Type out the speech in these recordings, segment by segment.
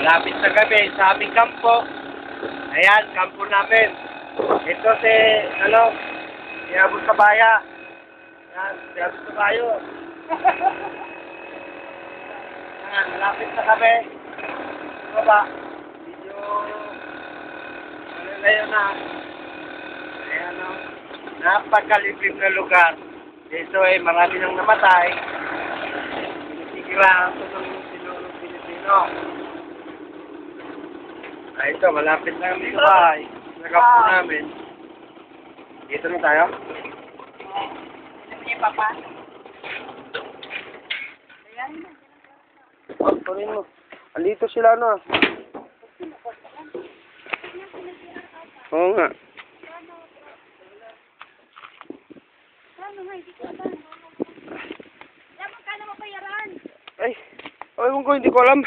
Malapit na kami sa aming kampo. Ayan, kampo namin. Ito si, si Abot Kabaya. Ayan, si Abot Kabayo. Ayan, malapit na kami. Baba. Medyo, layo na. Ayan, napakalibig na lugar. Dito ay marami nang namatay. Pinitigirahan ito ng sinulong Pilipino. Ito, malapit na kami sa bahay. Nagkapo namin. Dito na tayo. Hindi papa. Oh, turin mo. Andito sila Oo nga. Magkano mabayaran? Ay, ewan ko, hindi ko alam.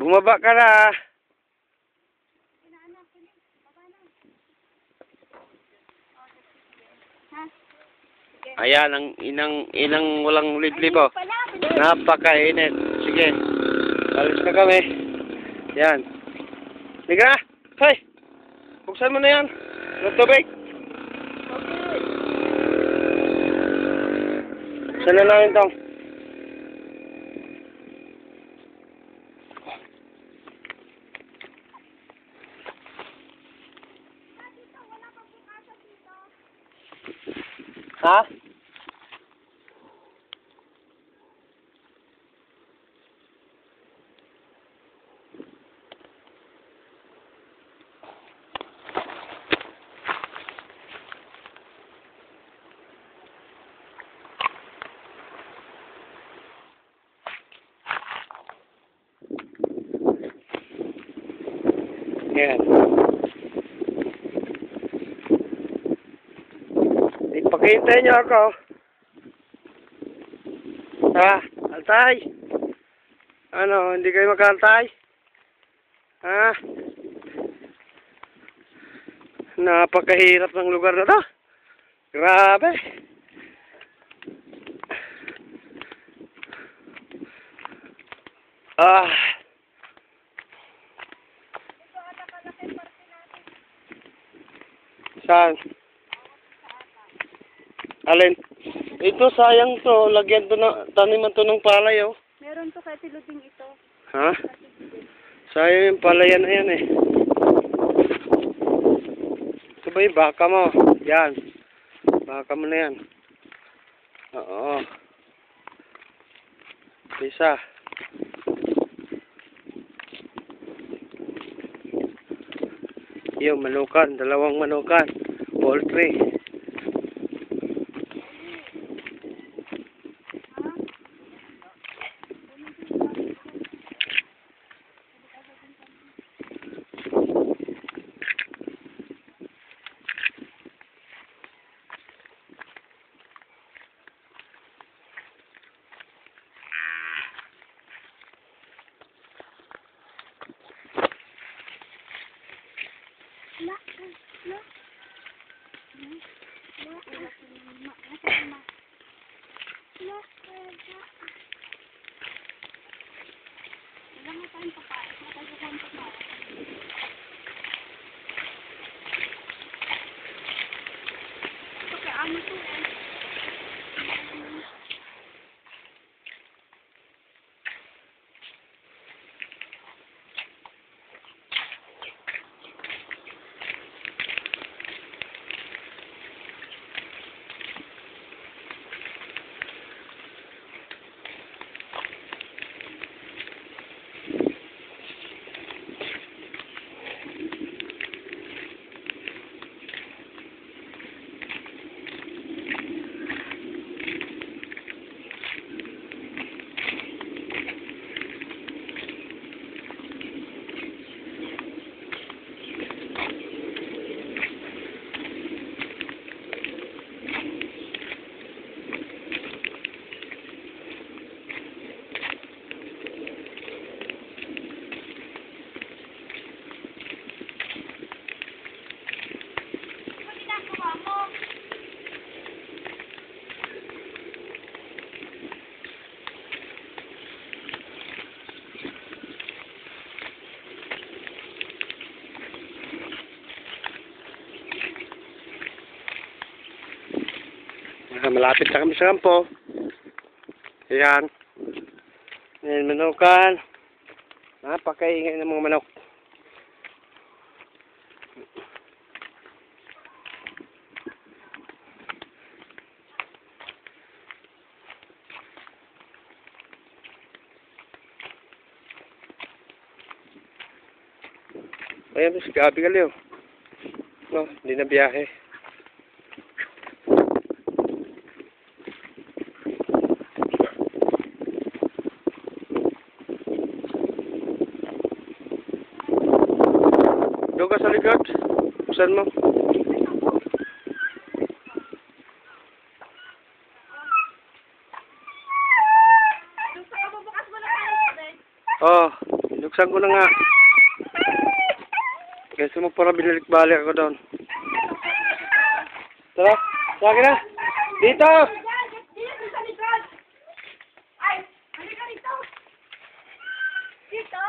Bumaba ka na. Ayan, ang inang walang liblib, oh. Napakainit. Sige. Alis na kami. Yan. Liga na. Hey! Buksan mo na yan. Ng tubig. Buksan na namin itong. Ha? Yan. Ipakita niyo ako. Ha? Altay? Ano, hindi kayo mag-altay? Ha? Napakahirap ng lugar na to. Grabe. Ah. Saan? Alin? Ito sayang to, lagyan to na taniman to ng palay, oh. Meron to kay Tiluding ito. Ha? Sayang yung palayan na yan, eh. Ito ba yung baka mo? Yan. Baka mo na yan. Oo. Isa. Yung manukan, dalawang manukan. Poultry. Malapit na kami sa kampo. Ayan. Ayan, manukan. Napakaingay ng mga manok. Ayan, mas gabi ka liyo. No, hindi na biyahe. Doon ka sa likod. Buksan mo. Oh, binuksan ko na nga. Kasi mo para binalik-balik ako doon. Tara, sa akin na. Dito! Ay, halika rito. Dito.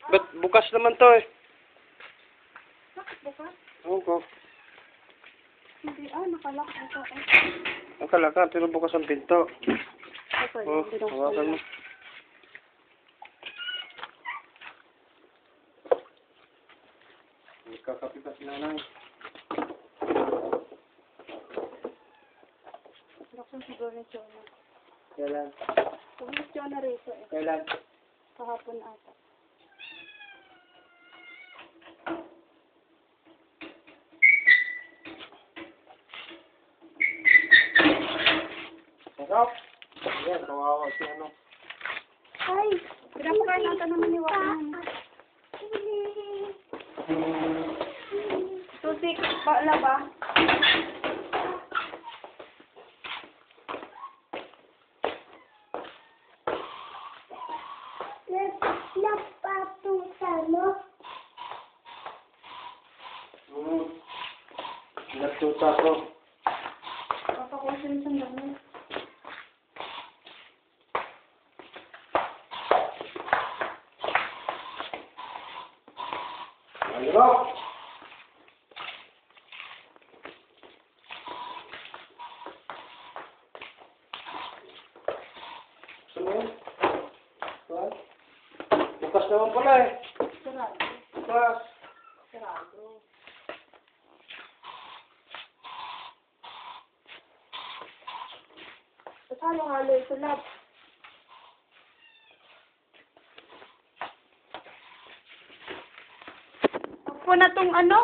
Ba't bukas naman to eh? Bakit bukas? Oo ko. Hindi, nakalak ito. Ang kalaka, pero bukas ang pinto. Okay, Oh, hawakan mo. Magkakapitas na lang. Buksan siguro ni Chona. Kailan? Kung mas Chona rito eh. Kailan? Kahapon ata. Sarap! Ayan, kawawa si ano. Ay, pinapakain natin naman ni Wakan. Susik, pala ba? Nagtuta ko. Papakusin sa namin. Ano? Saan? Saan? Bukas naman pala eh. Sarado. Bukas. Sarado. Halo-halo ito, love. Ako na tong ano?